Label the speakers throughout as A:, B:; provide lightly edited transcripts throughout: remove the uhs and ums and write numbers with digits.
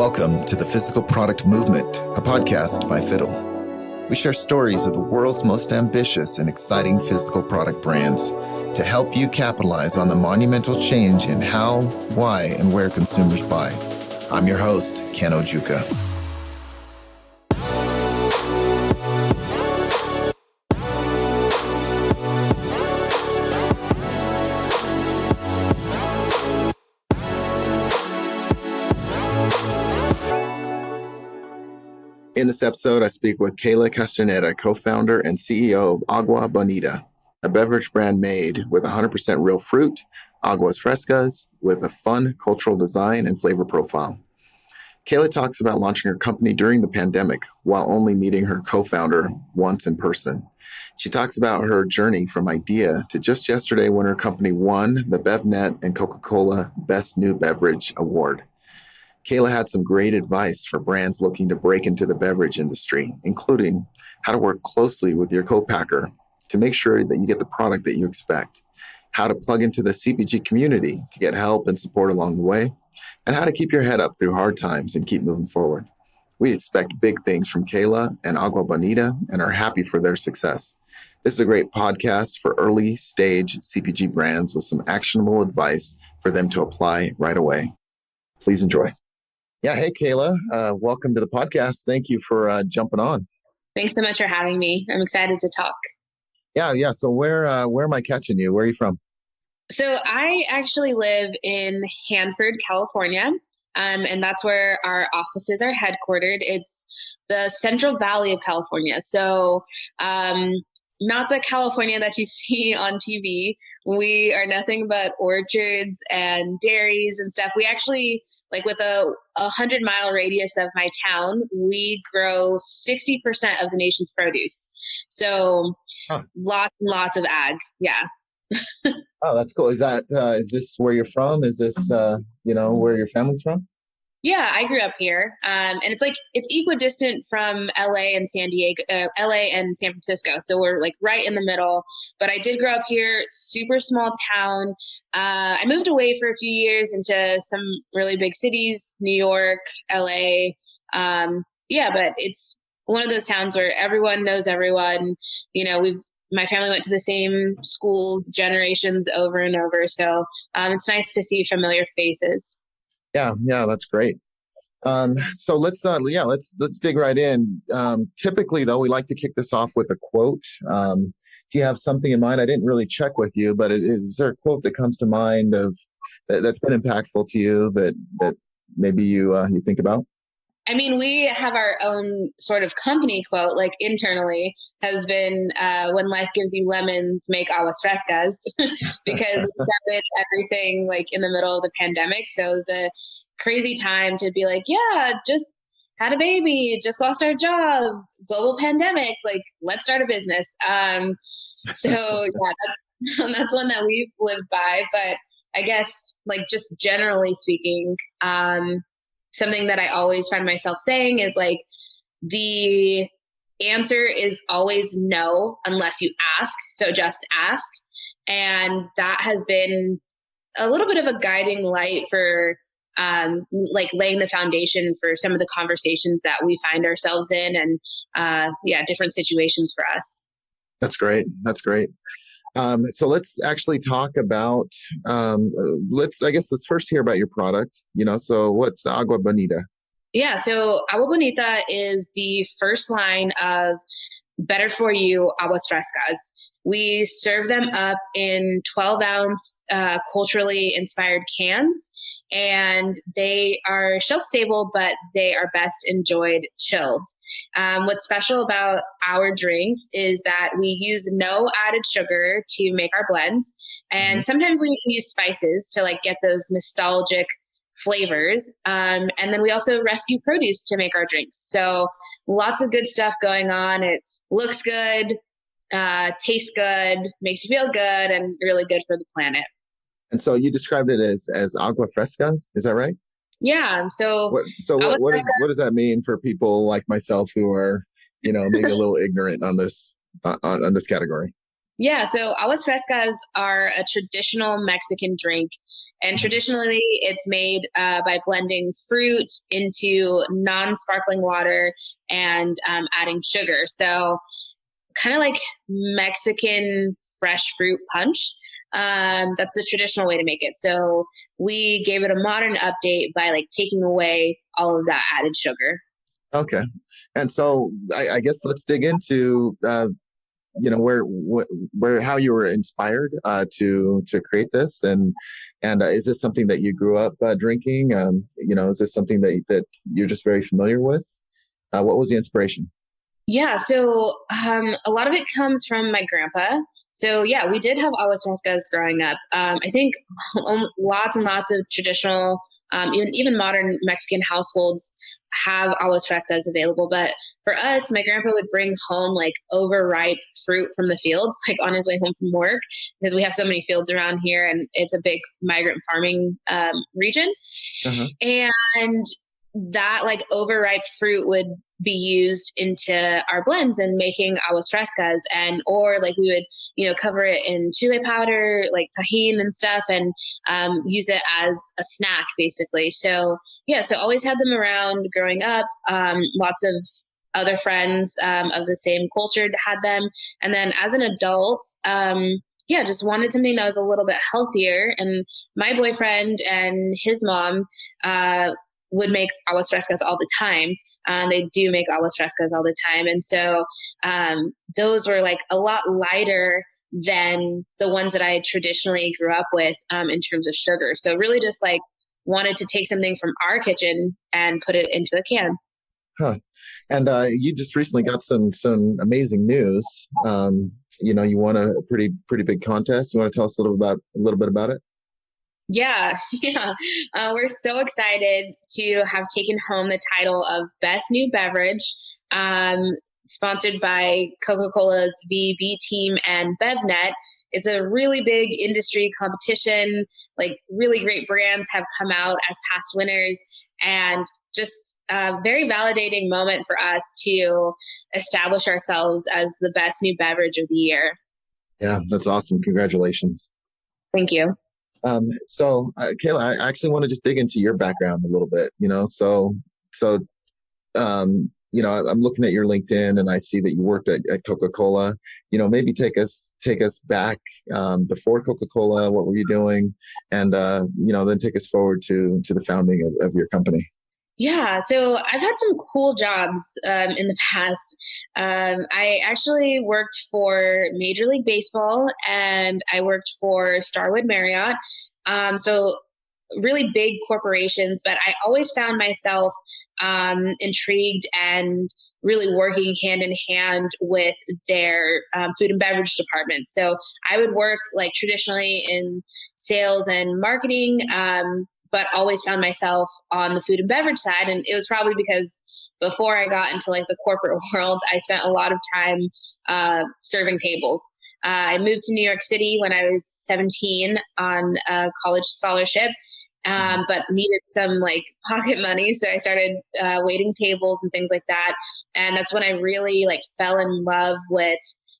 A: Welcome to the Physical Product Movement, a podcast by FritoLay. We share stories of the world's most ambitious and exciting physical product brands to help you capitalize on the monumental change in how, why, and where consumers buy. I'm your host, Ken Ojuka. In this episode, I speak with Kayla Castañeda, co-founder and CEO of Agua Bonita, a beverage brand made with 100% real fruit, Aguas Frescas, with a fun cultural design and flavor profile. Kayla talks about launching her company during the pandemic while only meeting her co-founder once in person. She talks about her journey from idea to just yesterday when her company won the BEVNET and Coca-Cola Best New Beverage Award. Kayla had some great advice for brands looking to break into the beverage industry, including how to work closely with your co-packer to make sure that you get the product that you expect, how to plug into the CPG community to get help and support along the way, and how to keep your head up through hard times and keep moving forward. We expect big things from Kayla and Agua Bonita and are happy for their success. This is a great podcast for early stage CPG brands with some actionable advice for them to apply right away. Please enjoy. Yeah. Hey, Kayla. Welcome to the podcast. Thank you for jumping on.
B: Thanks so much for having me. I'm excited to talk.
A: Yeah. So where am I catching you? Where are you from?
B: So I actually live in Hanford, California, and that's where our offices are headquartered. It's the Central Valley of California. So not the California that you see on TV. We are nothing but orchards and dairies and stuff. We actually, like with a 100-mile radius of my town, we grow 60% of the nation's produce. So lots of ag. Yeah.
A: Oh, that's cool. Is this where you're from? Is this, where your family's from?
B: Yeah, I grew up here. And it's equidistant from LA and LA and San Francisco. So we're like right in the middle, but I did grow up here, super small town. I moved away for a few years into some really big cities, New York, LA. But it's one of those towns where everyone knows everyone. My family went to the same schools generations over and over. So it's nice to see familiar faces.
A: Yeah, that's great. So let's dig right in. Typically, though, we like to kick this off with a quote. Do you have something in mind? I didn't really check with you, but is there a quote that comes to mind that's been impactful to you that maybe you think about?
B: I mean, we have our own sort of company quote, like internally, has been when life gives you lemons, make aguas frescas, because we started everything like in the middle of the pandemic. So it was a crazy time to be like, yeah, just had a baby, just lost our job, global pandemic, like let's start a business. That's one that we've lived by. But I guess like just generally speaking, something that I always find myself saying is like, the answer is always no, unless you ask. So just ask. And that has been a little bit of a guiding light for laying the foundation for some of the conversations that we find ourselves in and different situations for us. That's great.
A: So let's actually talk about, let's first hear about your product, so what's Agua Bonita?
B: Yeah. So Agua Bonita is the first line of better for you Aguas Frescas. We serve them up in 12-ounce culturally inspired cans, and they are shelf stable, but they are best enjoyed chilled. What's special about our drinks is that we use no added sugar to make our blends, and sometimes we can use spices to like get those nostalgic flavors. And then we also rescue produce to make our drinks. So lots of good stuff going on. It looks good, tastes good, makes you feel good, and really good for the planet.
A: And so you described it as agua frescas, is that right?
B: Yeah. So
A: what does that mean for people like myself who are, maybe a little ignorant on this category?
B: Yeah, so aguas frescas are a traditional Mexican drink, and traditionally it's made by blending fruit into non-sparkling water and adding sugar. So kind of like Mexican fresh fruit punch. That's the traditional way to make it. So we gave it a modern update by like taking away all of that added sugar.
A: Okay. And so I guess let's dig into where how you were inspired to create this, and is this something that you grew up drinking? Is this something that you're just very familiar with? What was the inspiration?
B: Yeah, so a lot of it comes from my grandpa. So yeah, we did have aguas frescas growing up. I think lots and lots of traditional, even modern Mexican households have aguas frescas available. But for us, my grandpa would bring home like overripe fruit from the fields, like on his way home from work, because we have so many fields around here, and it's a big migrant farming region.
A: Uh-huh.
B: And that like overripe fruit would be used into our blends and making aguas frescas, and or like we would cover it in chile powder like tajin and stuff, and use it as a snack basically. So yeah, so always had them around growing up. Lots of other friends of the same culture had them, and then as an adult, yeah, just wanted something that was a little bit healthier. And my boyfriend and his mom would make aguas frescas all the time. They do make aguas frescas all the time. And so those were like a lot lighter than the ones that I traditionally grew up with in terms of sugar. So really just like wanted to take something from our kitchen and put it into a can.
A: Huh. And you just recently got some amazing news. You won a pretty big contest. You want to tell us a little bit about it?
B: Yeah, yeah. We're so excited to have taken home the title of Best New Beverage, sponsored by Coca-Cola's VB team and BEVNET. It's a really big industry competition. Like really great brands have come out as past winners, and just a very validating moment for us to establish ourselves as the best new beverage of the year.
A: Yeah, that's awesome. Congratulations.
B: Thank you.
A: Kayla, I actually want to just dig into your background a little bit. I'm looking at your LinkedIn and I see that you worked at Coca-Cola. Maybe take us back before Coca-Cola. What were you doing? And then take us forward to the founding of your company.
B: Yeah, so I've had some cool jobs in the past. I actually worked for Major League Baseball, and I worked for Starwood Marriott. So really big corporations, but I always found myself intrigued and really working hand in hand with their food and beverage departments. So I would work like traditionally in sales and marketing, but always found myself on the food and beverage side. And it was probably because before I got into like the corporate world, I spent a lot of time serving tables. I moved to New York City when I was 17 on a college scholarship, but needed some like pocket money. So I started waiting tables and things like that. And that's when I really like fell in love with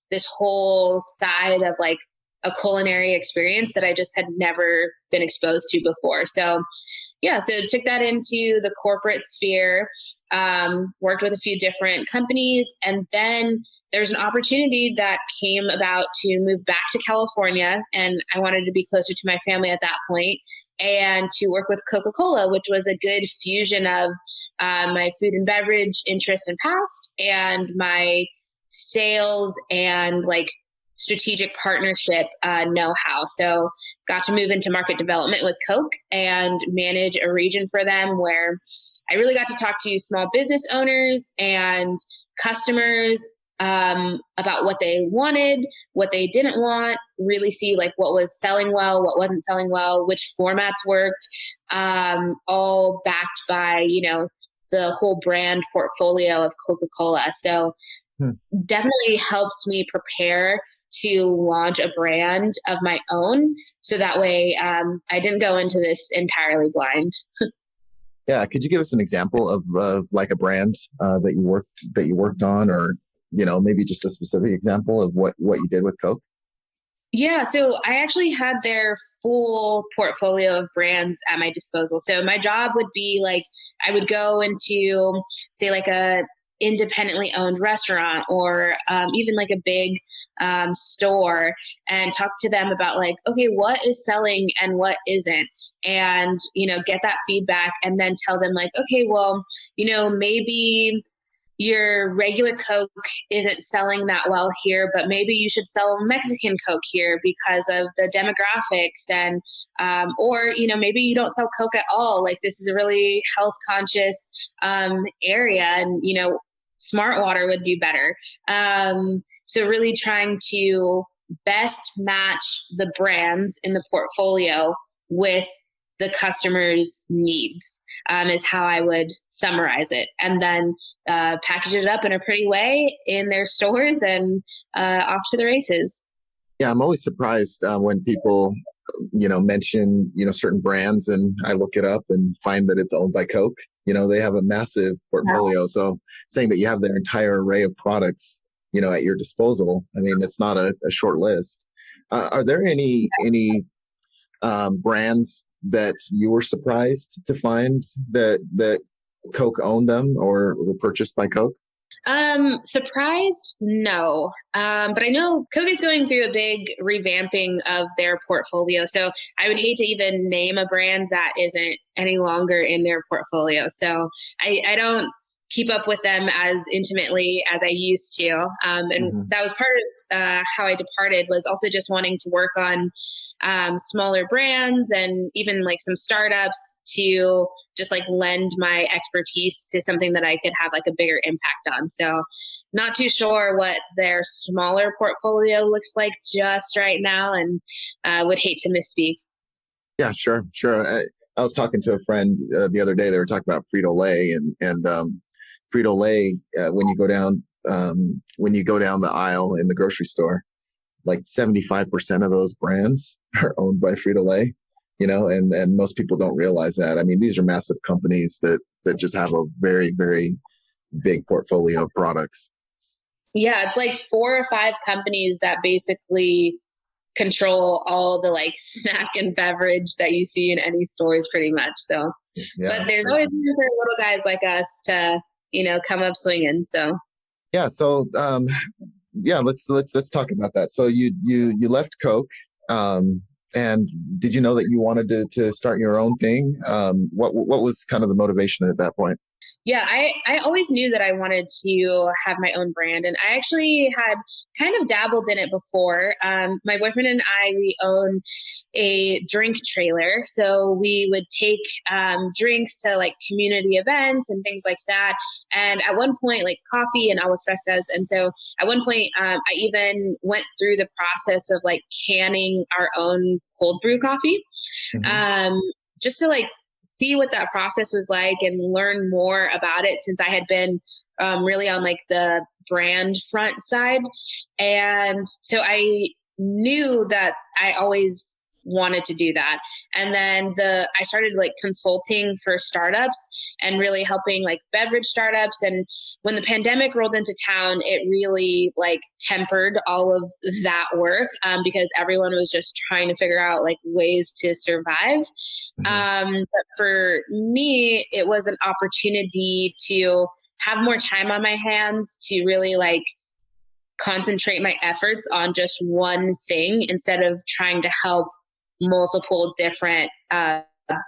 B: this whole side of like a culinary experience that I just had never been exposed to before. So yeah, so took that into the corporate sphere, worked with a few different companies, and then there's an opportunity that came about to move back to California, and I wanted to be closer to my family at that point, and to work with Coca-Cola, which was a good fusion of my food and beverage interest and past, and my sales and like strategic partnership know-how. So got to move into market development with Coke and manage a region for them where I really got to talk to small business owners and customers about what they wanted, what they didn't want, really see like what was selling well, what wasn't selling well, which formats worked, all backed by, the whole brand portfolio of Coca-Cola. So definitely helped me prepare to launch a brand of my own. So that way I didn't go into this entirely blind.
A: Yeah. Could you give us an example of like a brand that you worked on, or maybe just a specific example of what you did with Coke?
B: Yeah, so I actually had their full portfolio of brands at my disposal. So my job would be like I would go into, say, like a independently owned restaurant or even like a big store and talk to them about like, okay, what is selling and what isn't, and get that feedback and then tell them like, okay, well, maybe your regular Coke isn't selling that well here, but maybe you should sell Mexican Coke here because of the demographics, and or maybe you don't sell Coke at all. Like this is a really health conscious area, and Smart Water would do better. So really trying to best match the brands in the portfolio with the customer's needs, is how I would summarize it. And then package it up in a pretty way in their stores and off to the races.
A: Yeah, I'm always surprised when people, mention, certain brands, and I look it up and find that it's owned by Coke. They have a massive portfolio. So saying that you have their entire array of products, at your disposal, I mean, it's not a short list. Are there any brands that you were surprised to find that Coke owned them or were purchased by Coke?
B: Surprised? No. But I know Coke is going through a big revamping of their portfolio. So I would hate to even name a brand that isn't any longer in their portfolio. So I don't keep up with them as intimately as I used to. And
A: Mm-hmm.
B: that was part of how I departed, was also just wanting to work on smaller brands and even like some startups to just like lend my expertise to something that I could have like a bigger impact on. So not too sure what their smaller portfolio looks like just right now, and would hate to misspeak.
A: Yeah, sure, sure. I was talking to a friend the other day. They were talking about Frito-Lay and Frito-Lay. When you go down the aisle in the grocery store, like 75% of those brands are owned by Frito-Lay. And most people don't realize that. I mean, these are massive companies that just have a very, very big portfolio of products.
B: Yeah, it's like four or five companies that basically control all the like snack and beverage that you see in any stores pretty much. So,
A: Yeah,
B: but
A: it's
B: there's always
A: crazy.
B: room for little guys like us to, come up swinging. So,
A: Yeah. So, yeah, let's talk about that. So you left Coke, and did you know that you wanted to start your own thing? What was kind of the motivation at that point?
B: yeah, I always knew that I wanted to have my own brand. And I actually had kind of dabbled in it before. My boyfriend and I, we own a drink trailer. So we would take drinks to like community events and things like that. And at one point, like coffee and Aguas Frescas. And so at one point, I even went through the process of like canning our own cold brew coffee.
A: Hmm.
B: Um, just to like see what that process was like and learn more about it, since I had been really on like the brand front side. And so I knew that I always wanted to do that. And then I started like consulting for startups and really helping like beverage startups. And when the pandemic rolled into town, it really like tempered all of that work, because everyone was just trying to figure out like ways to survive.
A: Hmm.
B: But for me, it was an opportunity to have more time on my hands to really like concentrate my efforts on just one thing instead of trying to help multiple different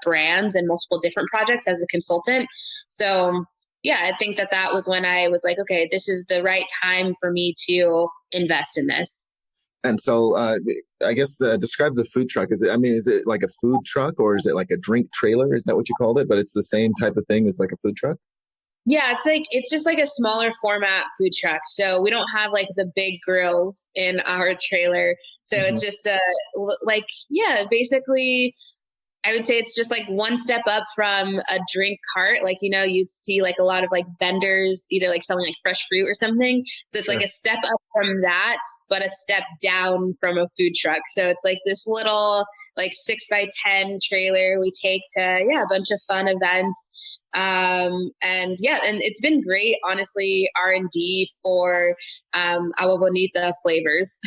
B: brands and multiple different projects as a consultant. So, yeah, I think that was when I was like, okay, this is the right time for me to invest in this.
A: And so, I guess describe the food truck. Is it like a food truck or is it like a drink trailer? Is that what you called it? But it's the same type of thing as like a food truck?
B: Yeah, it's just like a smaller format food truck. So we don't have like the big grills in our trailer. So it's
A: Hmm.
B: just like, yeah, basically I would say it's just like one step up from a drink cart. Like, you'd see like a lot of like vendors either like selling like fresh fruit or something. So it's like
A: Sure.
B: a step up from that, but a step down from a food truck. So it's like this little like 6x10 trailer we take to, a bunch of fun events. And it's been great, honestly, R&D for Agua Bonita flavors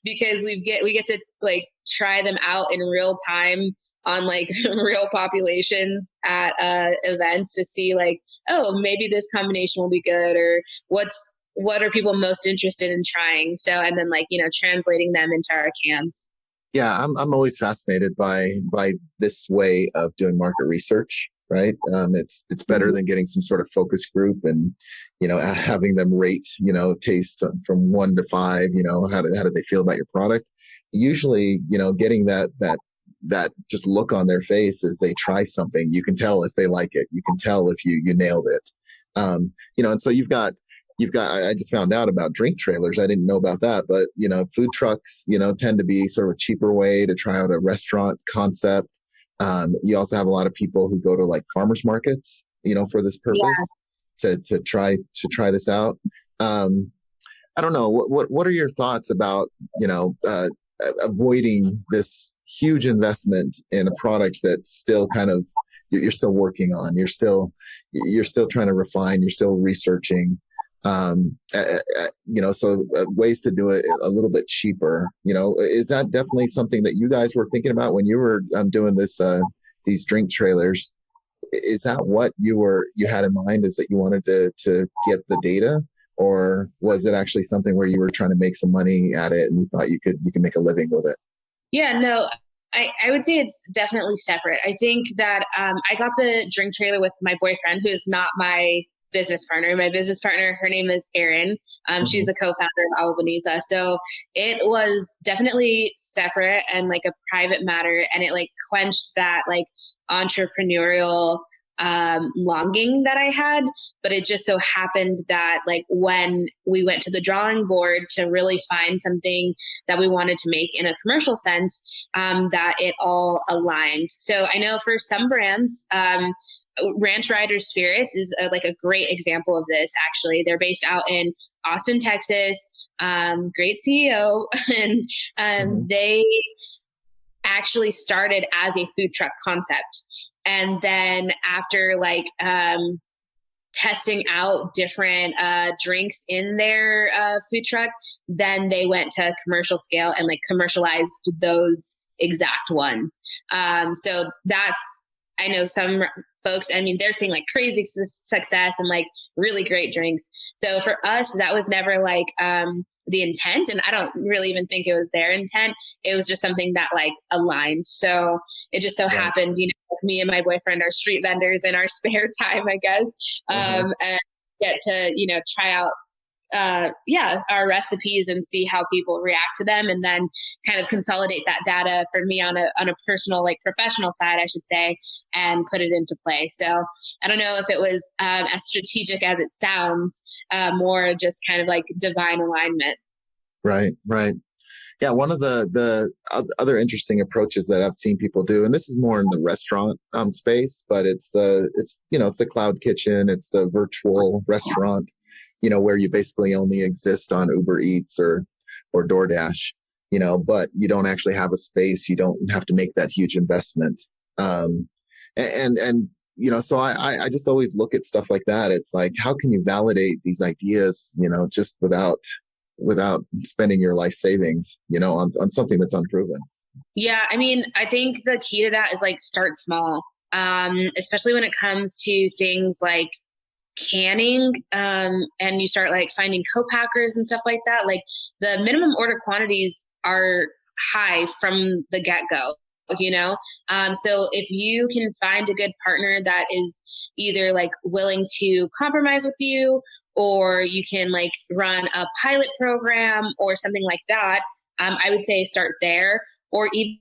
B: because we get to like try them out in real time on like real populations at events to see like, oh, maybe this combination will be good, or what are people most interested in trying. So, and then like, translating them into our cans.
A: Yeah, I'm always fascinated by this way of doing market research, right? It's better than getting some sort of focus group and, having them rate, taste from 1 to 5, how do they feel about your product? Usually, getting that just look on their face as they try something, you can tell if they like it. You can tell if you nailed it. And so I just found out about drink trailers. I didn't know about that, but food trucks, tend to be sort of a cheaper way to try out a restaurant concept. You also have a lot of people who go to like farmers markets, for this purpose to try this out. I don't know. What are your thoughts about, avoiding this huge investment in a product that's still kind of, you're still working on, you're still trying to refine, you're still researching. So ways to do it a little bit cheaper, is that definitely something that you guys were thinking about when you were doing these drink trailers? Is that what you had in mind, is that you wanted to get the data, or was it actually something where you were trying to make some money at it and you thought you could make a living with it?
B: Yeah, no, I would say it's definitely separate. I think that I got the drink trailer with my boyfriend, who is not my business partner. My business partner, her name is Erin. She's the co-founder of Agua Bonita. So it was definitely separate and like a private matter. And it like quenched that like entrepreneurial longing that I had. But it just so happened that like when we went to the drawing board to really find something that we wanted to make in a commercial sense, that it all aligned. So I know for some brands, Ranch Rider Spirits is like a great example of this. Actually, they're based out in Austin, Texas. Great CEO, and they actually started as a food truck concept, and then after like testing out different drinks in their food truck, then they went to commercial scale and like commercialized those exact ones. So that's, I know some folks, I mean, they're seeing like crazy success and like really great drinks. So for us, that was never like the intent. And I don't really even think it was their intent. It was just something that like aligned. So it just so happened, me and my boyfriend are street vendors in our spare time, I guess, and get to, try out our recipes and see how people react to them, and then kind of consolidate that data for me on a personal, like professional side, I should say, and put it into play. So I don't know if it was as strategic as it sounds, more just kind of like divine alignment.
A: Right. Yeah, one of the other interesting approaches that I've seen people do, and this is more in the restaurant space, but it's the cloud kitchen, it's the virtual restaurant, where you basically only exist on Uber Eats or DoorDash, but you don't actually have a space. You don't have to make that huge investment. So I just always look at stuff like that. It's like, how can you validate these ideas, just without spending your life savings, on something that's unproven?
B: Yeah. I mean, I think the key to that is like start small, especially when it comes to things like canning, and you start like finding co-packers and stuff like that. Like the minimum order quantities are high from the get-go, so if you can find a good partner that is either like willing to compromise with you, or you can like run a pilot program or something like that, I would say start there, or even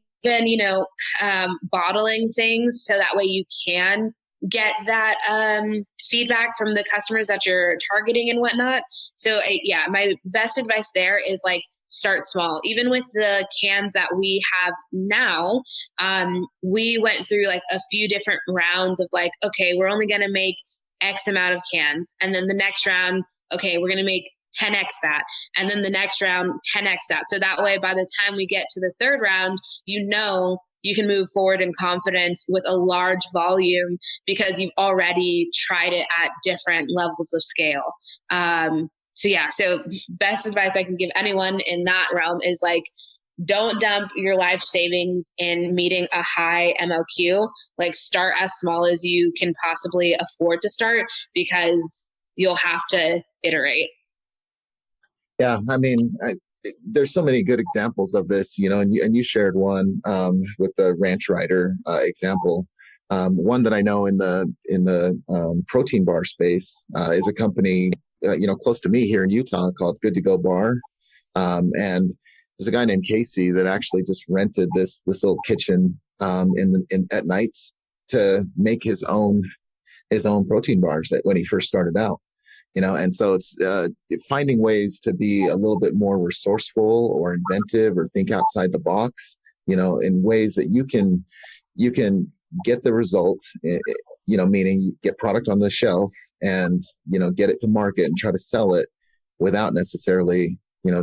B: bottling things so that way you can get that feedback from the customers that you're targeting and whatnot. So my best advice there is like start small. Even with the cans that we have now, we went through like a few different rounds of like, okay, we're only going to make X amount of cans. And then the next round, okay, we're going to make 10x that. And then the next round, 10x that. So that way, by the time we get to the third round, you can move forward in confidence with a large volume because you've already tried it at different levels of scale. So best advice I can give anyone in that realm is like, don't dump your life savings in meeting a high MOQ. Like, start as small as you can possibly afford to start, because you'll have to iterate.
A: Yeah, I mean, there's so many good examples of this, and you shared one with the ranch rider example. One that I know in the protein bar space is a company close to me here in Utah called Good to Go Bar, and there's a guy named Casey that actually just rented this little kitchen at nights to make his own protein bars when he first started out. And so it's finding ways to be a little bit more resourceful or inventive or think outside the box, in ways that you can get the result, meaning you get product on the shelf and, get it to market and try to sell it without necessarily,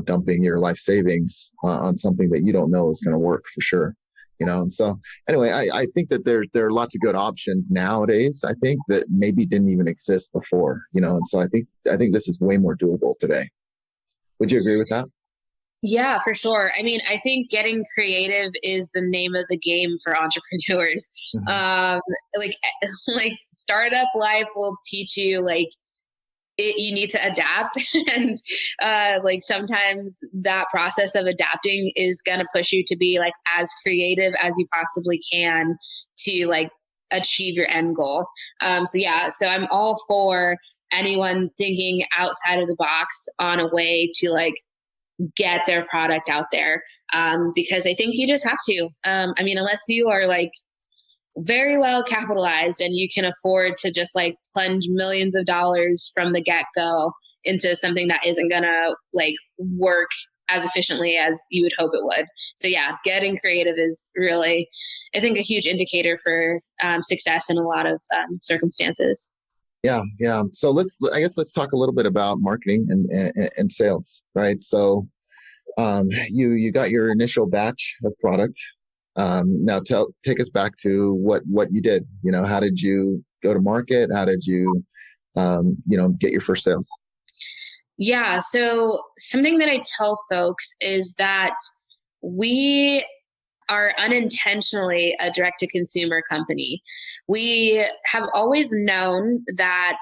A: dumping your life savings on something that you don't know is going to work for sure. And so anyway, I think that there are lots of good options nowadays, I think, that maybe didn't even exist before, and so I think this is way more doable today. Would you agree with that?
B: Yeah, for sure. I mean, I think getting creative is the name of the game for entrepreneurs. Mm-hmm. Like startup life will teach you you need to adapt. And sometimes that process of adapting is going to push you to be as creative as you possibly can to achieve your end goal. So I'm all for anyone thinking outside of the box on a way to get their product out there. Because I think you just have to, unless you are very well capitalized and you can afford to just plunge millions of dollars from the get-go into something that isn't gonna work as efficiently as you would hope it would. So yeah, getting creative is really, I think, a huge indicator for success in a lot of circumstances.
A: Yeah. So let's talk a little bit about marketing and sales, right? So you got your initial batch of product. Now take us back to what you did. How did you go to market? How did you, get your first sales?
B: Yeah. So something that I tell folks is that we are unintentionally a direct-to-consumer company. We have always known that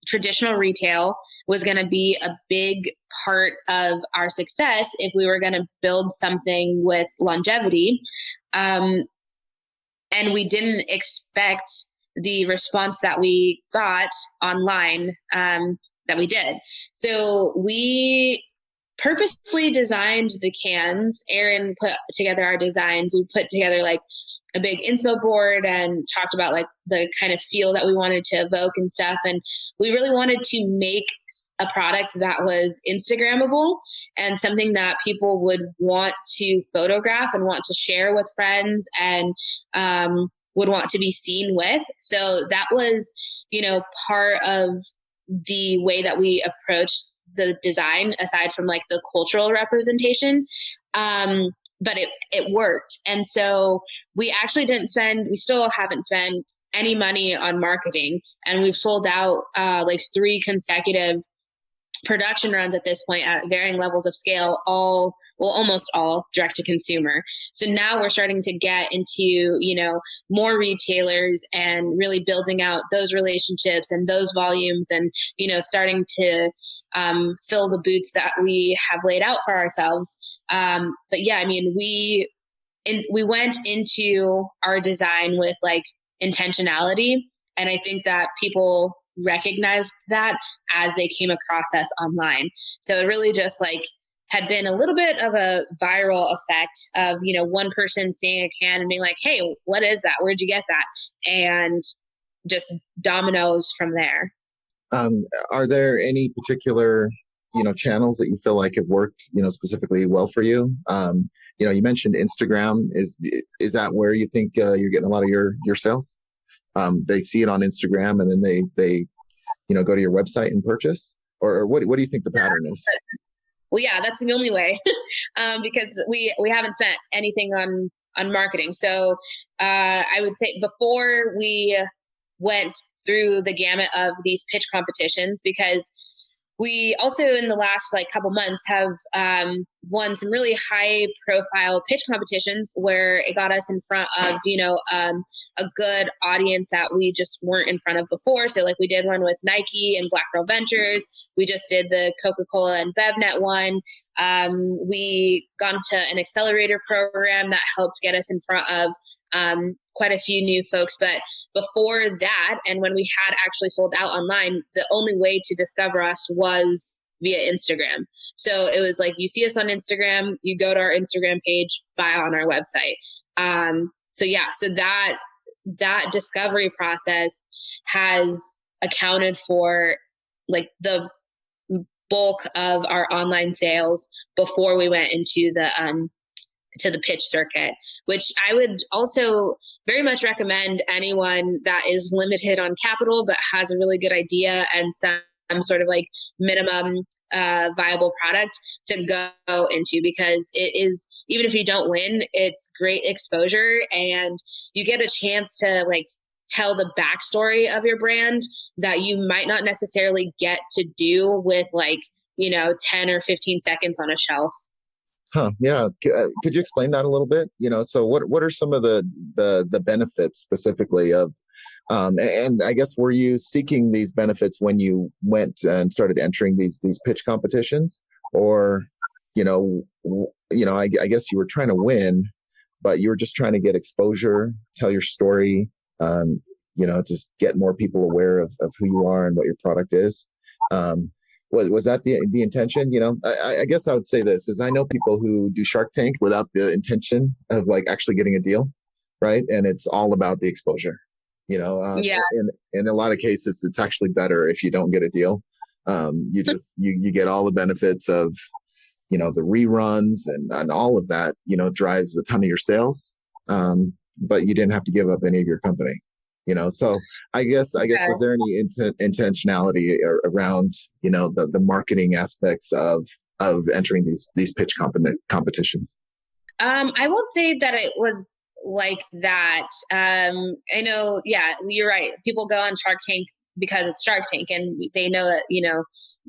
B: traditional retail was going to be a big part of our success if we were going to build something with longevity. And we didn't expect the response that we got online that we did. So we purposely designed the cans. Aaron put together our designs. We put together a big inspo board and talked about the kind of feel that we wanted to evoke and stuff. And we really wanted to make a product that was Instagrammable and something that people would want to photograph and want to share with friends and would want to be seen with. So that was, part of the way that we approached the design, aside from the cultural representation. But it worked. And so we actually we still haven't spent any money on marketing, and we've sold out 3 consecutive production runs at this point at varying levels of scale, almost all direct to consumer. So now we're starting to get into, more retailers and really building out those relationships and those volumes and, starting to fill the boots that we have laid out for ourselves. But yeah, we went into our design with intentionality. And I think that people recognized that as they came across us online. So it really just had been a little bit of a viral effect of, one person seeing a can and being like, hey, what is that? Where'd you get that? And just dominoes from there.
A: Are there any particular, channels that you feel like have worked, specifically well for you? You mentioned Instagram. Is that where you think you're getting a lot of your sales? They see it on Instagram and then they go to your website and purchase, or what do you think the pattern is?
B: Well, yeah, that's the only way, because we haven't spent anything on marketing. So I would say before we went through the gamut of these pitch competitions, because we also in the last like couple months have won some really high profile pitch competitions where it got us in front of, a good audience that we just weren't in front of before. So like we did one with Nike and Black Girl Ventures. We just did the Coca-Cola and BEVNET one. We got into an accelerator program that helped get us in front of quite a few new folks. But before that, and when we had actually sold out online, the only way to discover us was via Instagram. So it was like, you see us on Instagram, you go to our Instagram page, buy on our website. So that discovery process has accounted for like the bulk of our online sales before we went into the to the pitch circuit, which I would also very much recommend anyone that is limited on capital but has a really good idea and some sort of like minimum viable product to go into, because it is, even if you don't win, it's great exposure and you get a chance to like tell the backstory of your brand that you might not necessarily get to do with like, 10 or 15 seconds on a shelf.
A: Huh. Yeah. Could you explain that a little bit? So what are some of the benefits specifically of, and I guess, were you seeking these benefits when you went and started entering these pitch competitions, or, I guess you were trying to win, but you were just trying to get exposure, tell your story, just get more people aware of who you are and what your product is. Was that the intention? I guess I would say this is, I know people who do Shark Tank without the intention of like actually getting a deal, right? And it's all about the exposure.
B: Yeah.
A: In a lot of cases, it's actually better if you don't get a deal. You just you get all the benefits of the reruns and all of that. Drives a ton of your sales, but you didn't have to give up any of your company. So I guess was there any intentionality around the marketing aspects of entering these pitch competitions?
B: I won't say that it was like that. I know, yeah, you're right. People go on Shark Tank because it's Shark Tank and they know that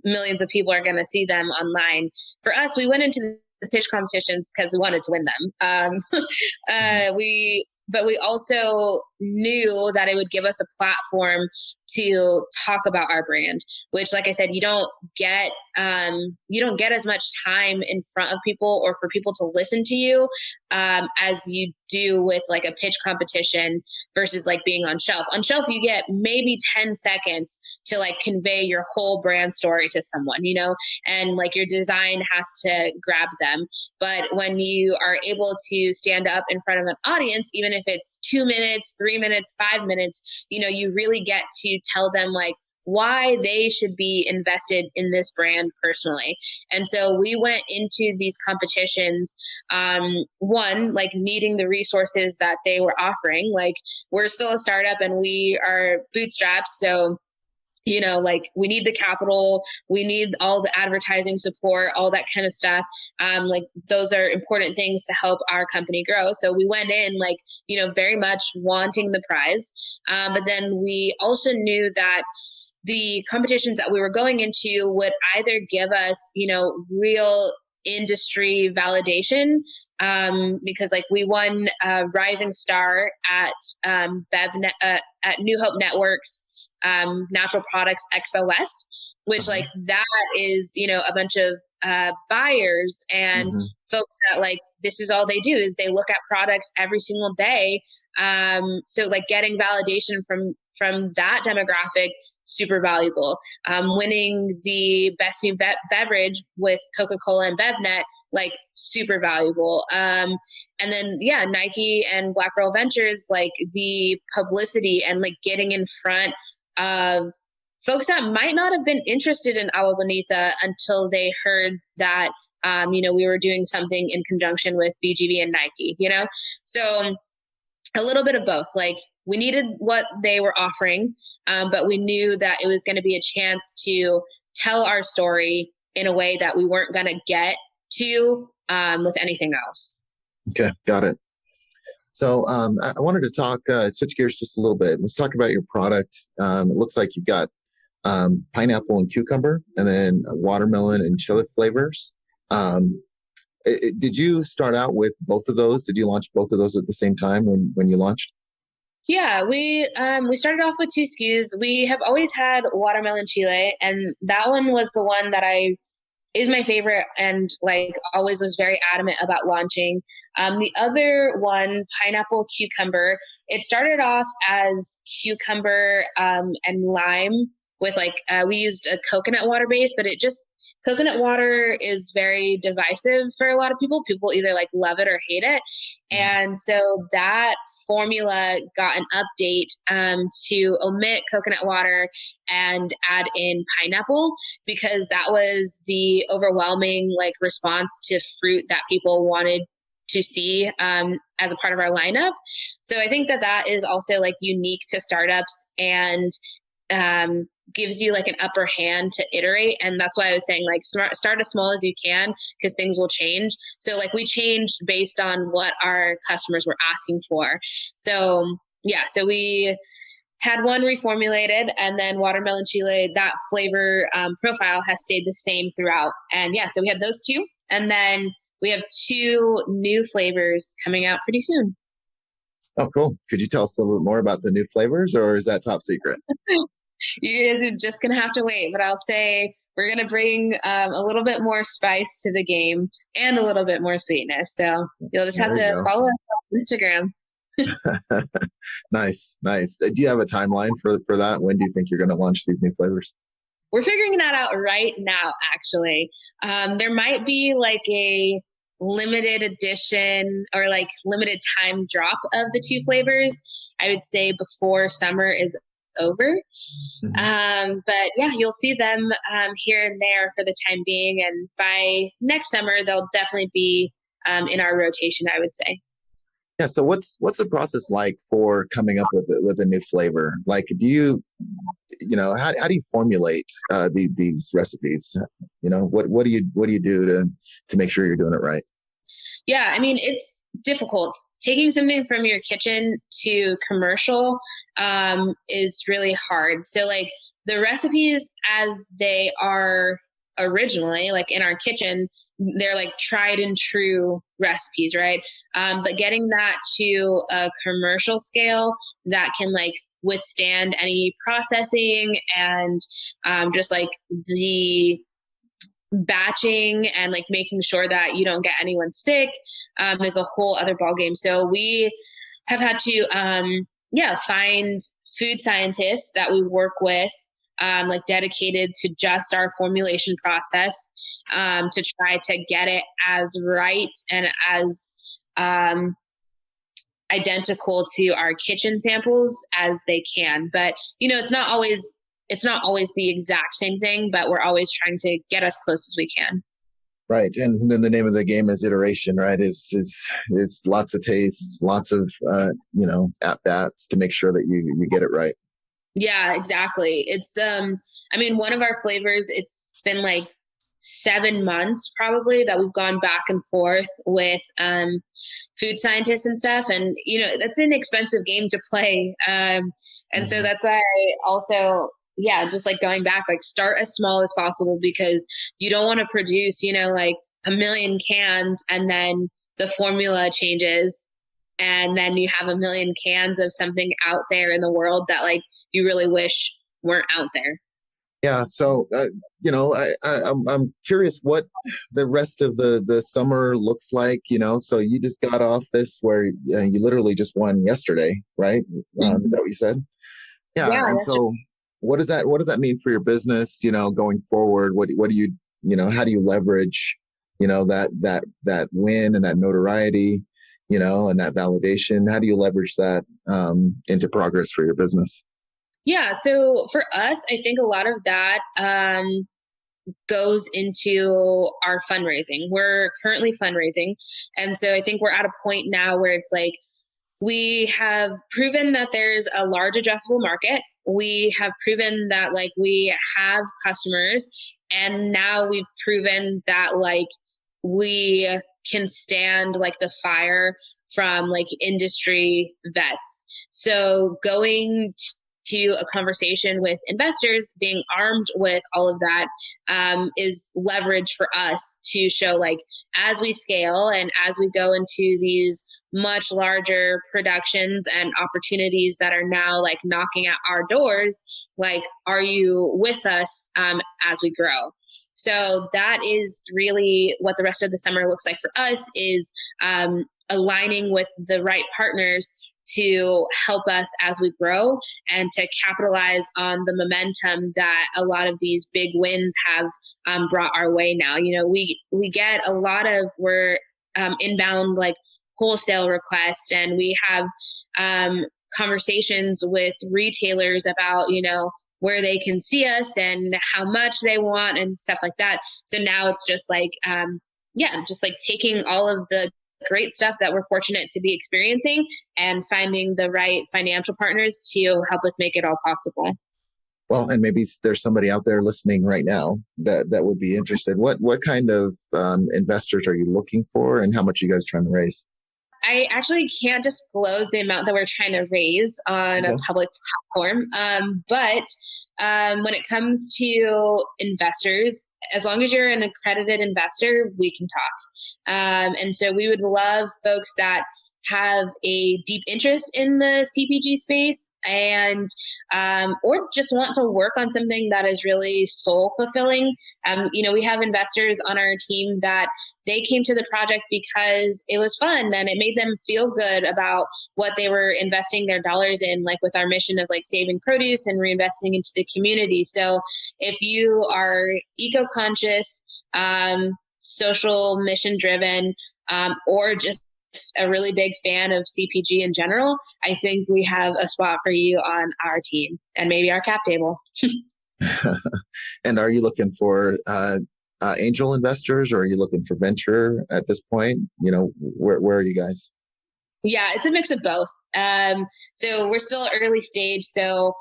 B: millions of people are going to see them online. For us, we went into the pitch competitions because we wanted to win them. But we also knew that it would give us a platform to talk about our brand, which, like I said, you don't get as much time in front of people or for people to listen to you as you do with like a pitch competition versus like being on shelf. On shelf, you get maybe 10 seconds to like convey your whole brand story to someone, and like your design has to grab them. But when you are able to stand up in front of an audience, even if it's 2 minutes, 3 minutes, 5 minutes, you really get to tell them like why they should be invested in this brand personally. And so we went into these competitions, one, like needing the resources that they were offering. Like, we're still a startup and we are bootstrapped. So like we need the capital, we need all the advertising support, all that kind of stuff. Like those are important things to help our company grow. So we went in like, very much wanting the prize. But then we also knew that the competitions that we were going into would either give us, real industry validation, because like we won Rising Star at BEVNET, at New Hope Network's Natural Products Expo West, which like that is, a bunch of buyers and folks that like, this is all they do is they look at products every single day. So like getting validation from that demographic, super valuable. Winning the best new beverage with Coca-Cola and BevNet, like super valuable. And then, yeah, Nike and Black Girl Ventures, like the publicity and like getting in front of folks that might not have been interested in Agua Bonita until they heard that, we were doing something in conjunction with BGV and Nike, So a little bit of both. Like we needed what they were offering, but we knew that it was going to be a chance to tell our story in a way that we weren't going to get to with anything else.
A: Okay, got it. So I wanted to talk, switch gears just a little bit. Let's talk about your product. It looks like you've got pineapple and cucumber, and then watermelon and chili flavors. Um, did you start out with both of those? Did you launch both of those at the same time when you launched?
B: Yeah, we started off with two SKUs. We have always had watermelon chile, and that one was the one that I is my favorite and like always was very adamant about launching. The other one, pineapple cucumber, it started off as cucumber and lime with we used a coconut water base, but it just coconut water is very divisive for a lot of people. People either like love it or hate it. And so that formula got an update to omit coconut water and add in pineapple because that was the overwhelming like response to fruit that people wanted to see as a part of our lineup. So I think that that is also like unique to startups and gives you like an upper hand to iterate. And that's why I was saying like start as small as you can because things will change. So like we changed based on what our customers were asking for. So yeah, so we had one reformulated, and then watermelon chile, that flavor profile has stayed the same throughout. And yeah, so we had those two. And then we have two new flavors coming out pretty soon.
A: Oh, cool. Could you tell us a little bit more about the new flavors, or is that top secret?
B: You guys are just going to have to wait, but I'll say we're going to bring a little bit more spice to the game and a little bit more sweetness. So you'll just have
A: There you
B: to
A: go.
B: follow us on Instagram.
A: Nice, nice. Do you have a timeline for that? When do you think you're going to launch these new flavors?
B: We're figuring that out right now, actually. There might be like a limited edition or like limited time drop of the two flavors. I would say before summer is over. But yeah, you'll see them here and there for the time being. And by next summer, they'll definitely be in our rotation, I would say.
A: Yeah. So what's the process like for coming up with a new flavor? Like, how do you formulate these recipes? What do you do to make sure you're doing it right?
B: Yeah, I mean, it's difficult. Taking something from your kitchen to commercial is really hard. So, like, the recipes as they are originally, like in our kitchen, they're like tried and true recipes, right? But getting that to a commercial scale that can, like, withstand any processing and just like the batching and like making sure that you don't get anyone sick is a whole other ballgame. So we have had to find food scientists that we work with like dedicated to just our formulation process to try to get it as right and as identical to our kitchen samples as they can. But it's not always the exact same thing, but we're always trying to get as close as we can.
A: Right. And then the name of the game is iteration, right? Is lots of tastes, lots of at bats to make sure that you get it right.
B: Yeah, exactly. It's I mean, one of our flavors, it's been like 7 months probably that we've gone back and forth with food scientists and stuff. And, that's an expensive game to play. And so that's why I also, yeah, just like going back, like start as small as possible because you don't want to produce, like a million cans and then the formula changes. And then you have a million cans of something out there in the world that like you really wish weren't out there.
A: Yeah. So, I'm curious what the rest of the summer looks like. So you just got off this where you literally just won yesterday, right? Is that what you said? Yeah.
B: Yeah,
A: And so, what does that mean for your business? Going forward, what do you how do you leverage that win and that notoriety, and that validation? How do you leverage that into progress for your business?
B: Yeah. So for us, I think a lot of that goes into our fundraising. We're currently fundraising. And so I think we're at a point now where it's like we have proven that there's a large addressable market. We have proven that like we have customers. And now we've proven that like we can stand like the fire from like industry vets. So going to a conversation with investors, being armed with all of that, is leverage for us to show, like, as we scale and as we go into these much larger productions and opportunities that are now like knocking at our doors, like, are you with us as we grow? So that is really what the rest of the summer looks like for us, is aligning with the right partners to help us as we grow and to capitalize on the momentum that a lot of these big wins have brought our way now. You know, we get a lot of, we're inbound like wholesale requests, and we have conversations with retailers about, you know, where they can see us and how much they want and stuff like that. So now it's just like, just like taking all of the great stuff that we're fortunate to be experiencing and finding the right financial partners to help us make it all possible.
A: Well, and maybe there's somebody out there listening right now that would be interested. What kind of investors are you looking for, and how much are you guys trying to raise?
B: I actually can't disclose the amount that we're trying to raise on a public platform. But when it comes to investors, as long as you're an accredited investor, we can talk. And so we would love folks that have a deep interest in the CPG space, and or just want to work on something that is really soul fulfilling. You know, we have investors on our team that they came to the project because it was fun and it made them feel good about what they were investing their dollars in, like with our mission of like saving produce and reinvesting into the community. So if you are eco-conscious, social mission driven, or just a really big fan of CPG in general, I think we have a spot for you on our team and maybe our cap table.
A: And are you looking for angel investors, or are you looking for venture at this point? You know, where are you guys?
B: Yeah, it's a mix of both. So we're still early stage. So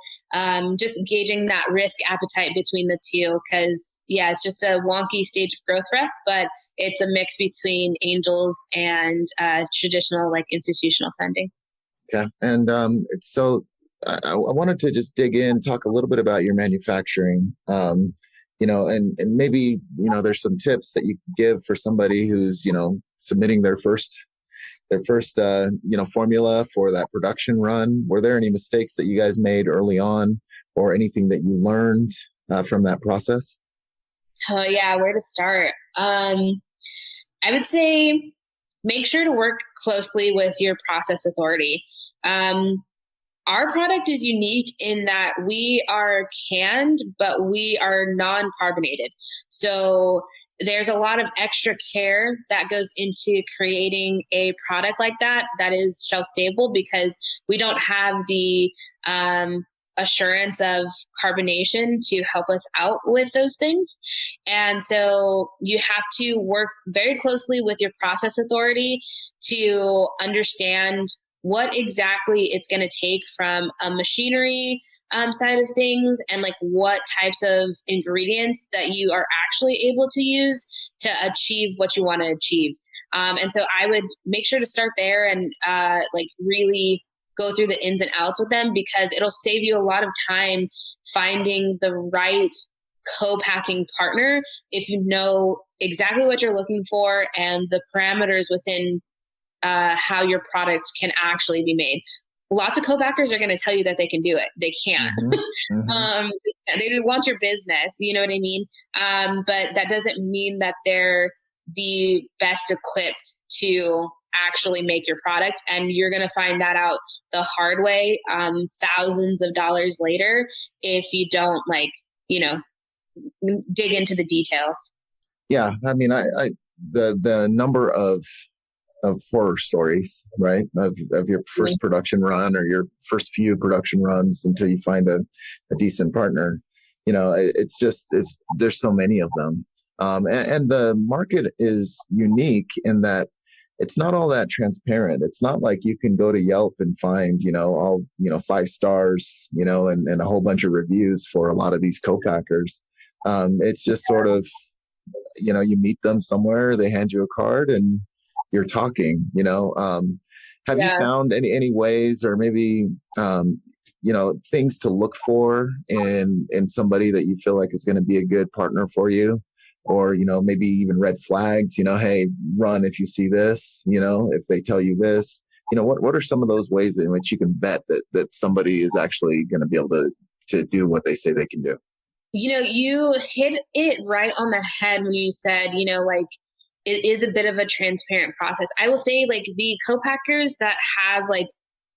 B: just gauging that risk appetite between the two, because it's just a wonky stage of growth for us, but it's a mix between angels and traditional like institutional funding.
A: Okay. And so I wanted to just dig in, talk a little bit about your manufacturing, you know, and maybe, you know, there's some tips that you can give for somebody who's, you know, submitting their first you know, formula for that production run. Were there any mistakes that you guys made early on, or anything that you learned from that process?
B: Oh yeah, where to start? I would say make sure to work closely with your process authority. Our product is unique in that we are canned, but we are non-carbonated. So there's a lot of extra care that goes into creating a product like that is shelf stable, because we don't have the assurance of carbonation to help us out with those things. And so you have to work very closely with your process authority to understand what exactly it's going to take from a machinery side of things, and like what types of ingredients that you are actually able to use to achieve what you want to achieve. And so I would make sure to start there and like really go through the ins and outs with them, because it'll save you a lot of time finding the right co-packing partner if you know exactly what you're looking for and the parameters within how your product can actually be made. Lots of co-packers are going to tell you that they can do it. They can't. They want your business, you know what I mean? But that doesn't mean that they're the best equipped to actually make your product. And you're going to find that out the hard way, thousands of dollars later, if you don't dig into the details.
A: Yeah. I mean, the number of horror stories, right? Of your first production run, or your first few production runs until you find a decent partner. You know, there's so many of them. And the market is unique in that it's not all that transparent. It's not like you can go to Yelp and find, all, 5 stars, and a whole bunch of reviews for a lot of these co-packers. It's just sort of, you meet them somewhere, they hand you a card, and you're talking, have you
B: Yeah.
A: found any ways, or maybe, things to look for in somebody that you feel like is going to be a good partner for you? Or, maybe even red flags, hey, run if you see this, if they tell you this, what are some of those ways in which you can bet that somebody is actually going to be able to do what they say they can do?
B: You hit it right on the head when you said, like, it is a bit of a transparent process. I will say, like, the co-packers that have like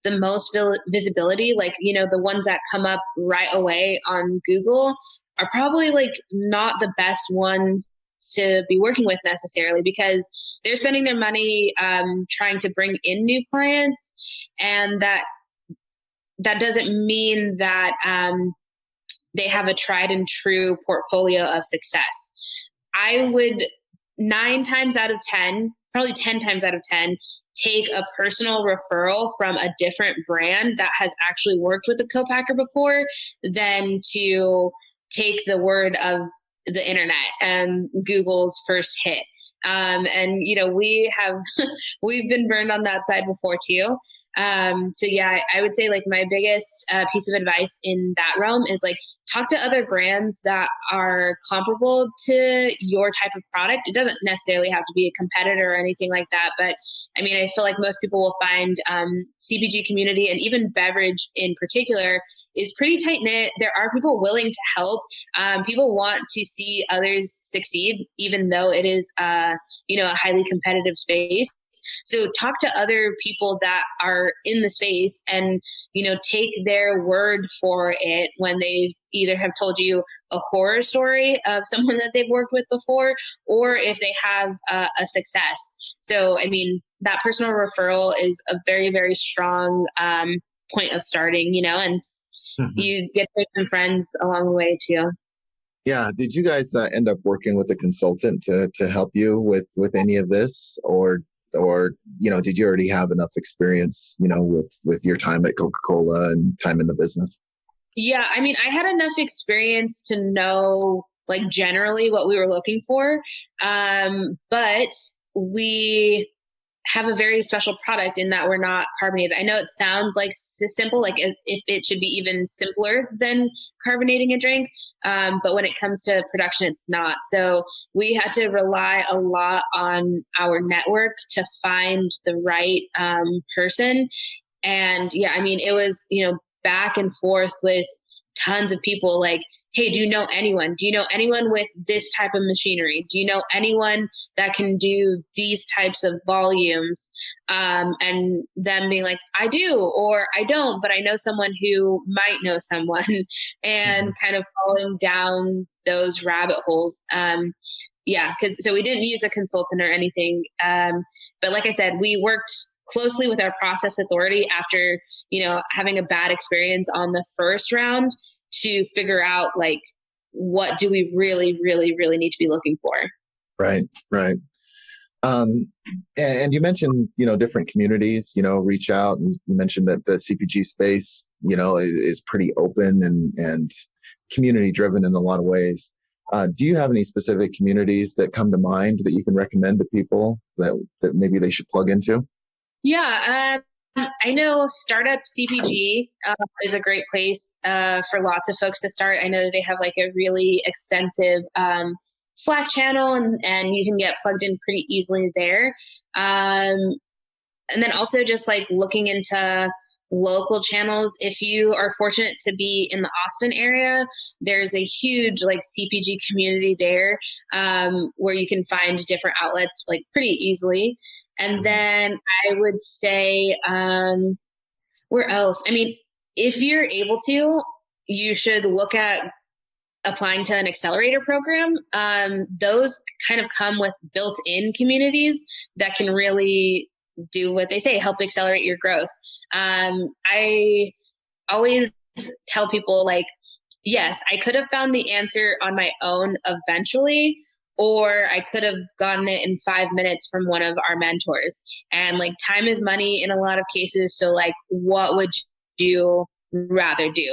B: the most visibility, like, the ones that come up right away on Google are probably like not the best ones to be working with necessarily, because they're spending their money trying to bring in new clients. And that doesn't mean that they have a tried and true portfolio of success. I would 9 times out of 10, probably 10 times out of 10, take a personal referral from a different brand that has actually worked with a co-packer before than to take the word of the internet and Google's first hit. And we've been burned on that side before too. So yeah, I would say like my biggest piece of advice in that realm is like talk to other brands that are comparable to your type of product. It doesn't necessarily have to be a competitor or anything like that, but I mean, I feel like most people will find CPG community, and even beverage in particular, is pretty tight knit. There are people willing to help. People want to see others succeed, even though it is a highly competitive space. So talk to other people that are in the space and, take their word for it when they either have told you a horror story of someone that they've worked with before, or if they have a success. So, I mean, that personal referral is a very, very strong point of starting, and you get to make some friends along the way too.
A: Yeah. Did you guys end up working with a consultant to help you with any of this, or did you already have enough experience, with your time at Coca-Cola and time in the business?
B: Yeah, I mean, I had enough experience to know like generally what we were looking for. But we have a very special product in that we're not carbonated. I know it sounds like simple, like if it should be even simpler than carbonating a drink. But when it comes to production, it's not. So we had to rely a lot on our network to find the right person. And yeah, I mean, it was, back and forth with tons of people like, hey, do you know anyone? Do you know anyone with this type of machinery? Do you know anyone that can do these types of volumes? And them being like, I do, or I don't, but I know someone who might know someone, and kind of falling down those rabbit holes. Yeah, so we didn't use a consultant or anything. But like I said, we worked closely with our process authority after, having a bad experience on the first round to figure out like, what do we really, really, really need to be looking for?
A: Right. Right. And you mentioned, different communities, reach out, and you mentioned that the CPG space, is pretty open and community driven in a lot of ways. Do you have any specific communities that come to mind that you can recommend to people that maybe they should plug into?
B: Yeah, I know Startup CPG is a great place for lots of folks to start. I know that they have like a really extensive Slack channel, and you can get plugged in pretty easily there. And then also just like looking into local channels. If you are fortunate to be in the Austin area, there's a huge like CPG community there, where you can find different outlets like pretty easily. And then I would say, where else? I mean, if you're able to, you should look at applying to an accelerator program. Those kind of come with built-in communities that can really do what they say, help accelerate your growth. I always tell people like, yes, I could have found the answer on my own eventually, or I could have gotten it in 5 minutes from one of our mentors. And like time is money in a lot of cases. So like, what would you rather do,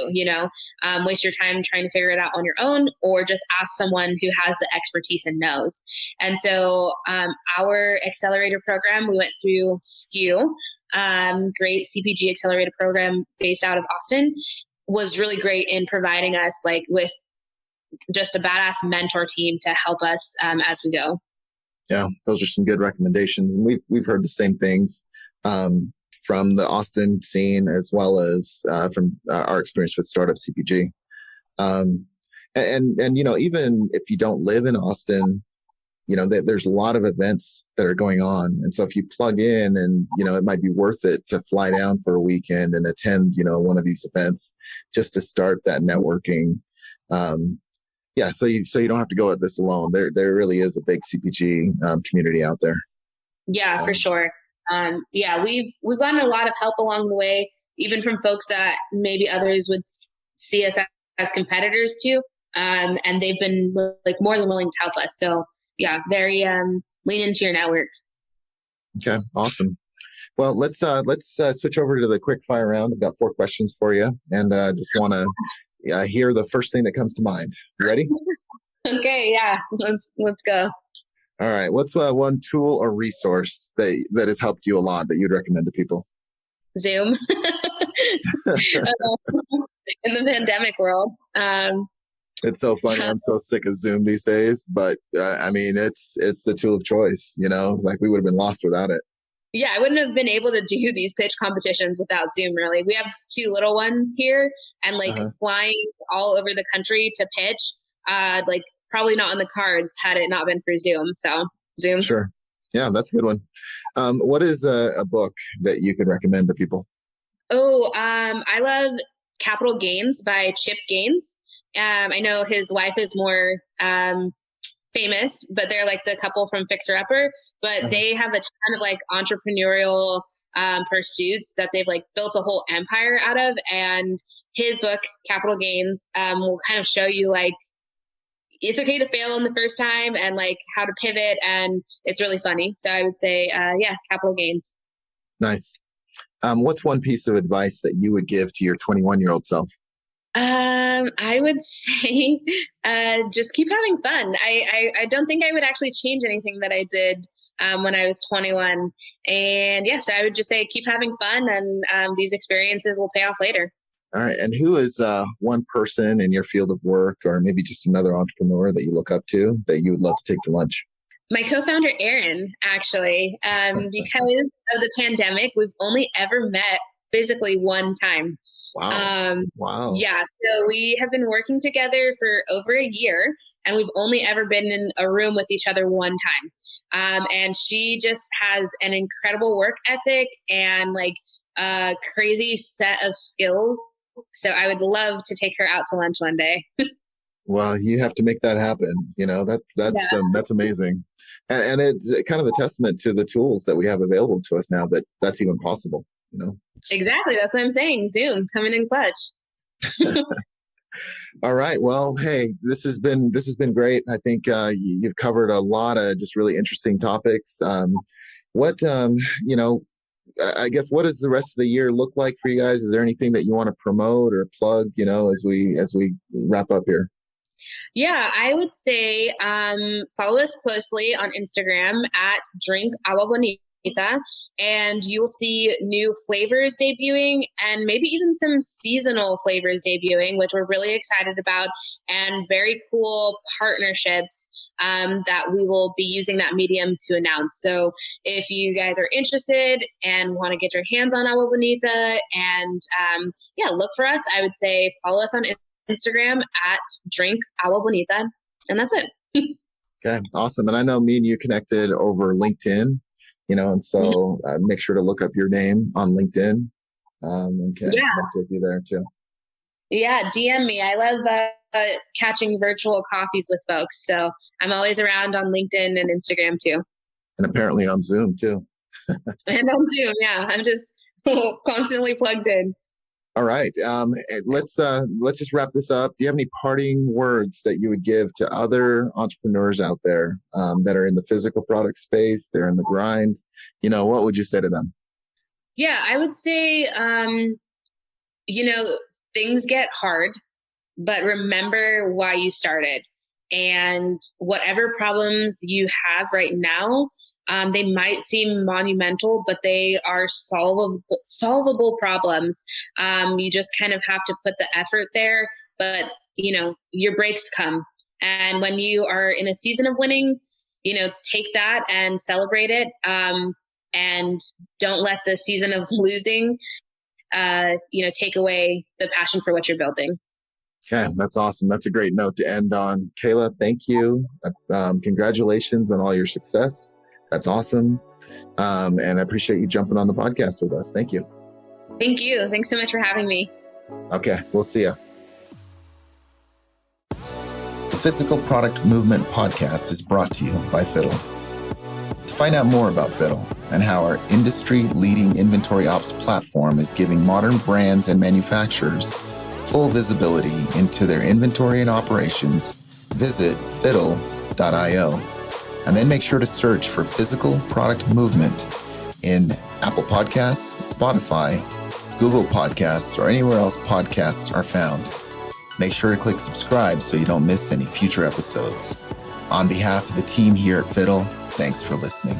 B: waste your time trying to figure it out on your own, or just ask someone who has the expertise and knows. And so our accelerator program, we went through SKU, great CPG accelerator program based out of Austin, was really great in providing us like with just a badass mentor team to help us as we go.
A: Yeah, those are some good recommendations. And we've heard the same things from the Austin scene, as well as from our experience with startup CPG. And even if you don't live in Austin, there's a lot of events that are going on. And so if you plug in and, it might be worth it to fly down for a weekend and attend, one of these events just to start that networking. So you don't have to go at this alone. There really is a big CPG community out there.
B: Yeah, for sure. We've gotten a lot of help along the way, even from folks that maybe others would see us as competitors to, and they've been like more than willing to help us. So yeah, very lean into your network.
A: Okay, awesome. Well, let's switch over to the quick fire round. I've got 4 questions for you, and just want to hear the first thing that comes to mind. You ready?
B: Okay, yeah, let's go.
A: All right. What's one tool or resource that has helped you a lot that you'd recommend to people?
B: Zoom. In the pandemic world.
A: It's so funny. I'm so sick of Zoom these days, but it's the tool of choice, like we would have been lost without it.
B: Yeah, I wouldn't have been able to do these pitch competitions without Zoom, really. We have 2 little ones here, and flying all over the country to pitch, probably not on the cards had it not been for Zoom. So Zoom.
A: Sure. Yeah, that's a good one. What is a book that you could recommend to people?
B: I love Capital Gains by Chip Gaines. I know his wife is more famous, but they're like the couple from Fixer Upper, but they have a ton of like entrepreneurial pursuits that they've like built a whole empire out of. And his book, Capital Gains, will kind of show you like it's okay to fail on the first time and like how to pivot. And it's really funny. So I would say, Capital Gains.
A: Nice. What's one piece of advice that you would give to your 21-year-old self?
B: I would say, just keep having fun. I don't think I would actually change anything that I did, when I was 21. And yes, I would just say, keep having fun, and, these experiences will pay off later.
A: All right. And who is one person in your field of work, or maybe just another entrepreneur that you look up to that you would love to take to lunch?
B: My co-founder, Erin, actually, because of the pandemic, we've only ever met physically one time.
A: Wow. Wow.
B: Yeah. So we have been working together for over a year, and we've only ever been in a room with each other one time. And she just has an incredible work ethic and like a crazy set of skills. So I would love to take her out to lunch one day.
A: Well, you have to make that happen. That's amazing. And it's kind of a testament to the tools that we have available to us now that's even possible,
B: Exactly. That's what I'm saying. Zoom coming in clutch.
A: All right. Well, hey, this has been great. I think you've covered a lot of just really interesting topics. I guess, what does the rest of the year look like for you guys? Is there anything that you want to promote or plug, as we wrap up here?
B: Yeah, I would say follow us closely on Instagram at Drink Agua Bonita, and you'll see new flavors debuting and maybe even some seasonal flavors debuting, which we're really excited about, and very cool partnerships that we will be using that medium to announce. So if you guys are interested and want to get your hands on Agua Bonita and look for us, I would say follow us on Instagram at Drink Agua Bonita, and that's it.
A: Okay, awesome. And I know me and you connected over LinkedIn, and so make sure to look up your name on LinkedIn and connect with you there too.
B: Yeah, DM me. I love catching virtual coffees with folks. So I'm always around on LinkedIn and Instagram too.
A: And apparently on Zoom too.
B: And on Zoom, yeah. I'm just constantly plugged in.
A: All right. Let's just wrap this up. Do you have any parting words that you would give to other entrepreneurs out there that are in the physical product space? They're in the grind. What would you say to them?
B: Yeah, I would say, things get hard, but remember why you started. And whatever problems you have right now, they might seem monumental, but they are solvable problems. You just kind of have to put the effort there, but your breaks come. And when you are in a season of winning, take that and celebrate it. And don't let the season of losing, take away the passion for what you're building.
A: Okay, that's awesome. That's a great note to end on. Kayla, thank you. Congratulations on all your success. That's awesome. And I appreciate you jumping on the podcast with us. Thank you.
B: Thank you. Thanks so much for having me.
A: Okay, we'll see you. The Physical Product Movement podcast is brought to you by FritoLay. To find out more about FritoLay and how our industry-leading inventory ops platform is giving modern brands and manufacturers full visibility into their inventory and operations, visit FritoLay.io, and then make sure to search for Physical Product Movement in Apple Podcasts, Spotify, Google Podcasts, or anywhere else podcasts are found. Make sure to click subscribe so you don't miss any future episodes. On behalf of the team here at FritoLay, thanks for listening.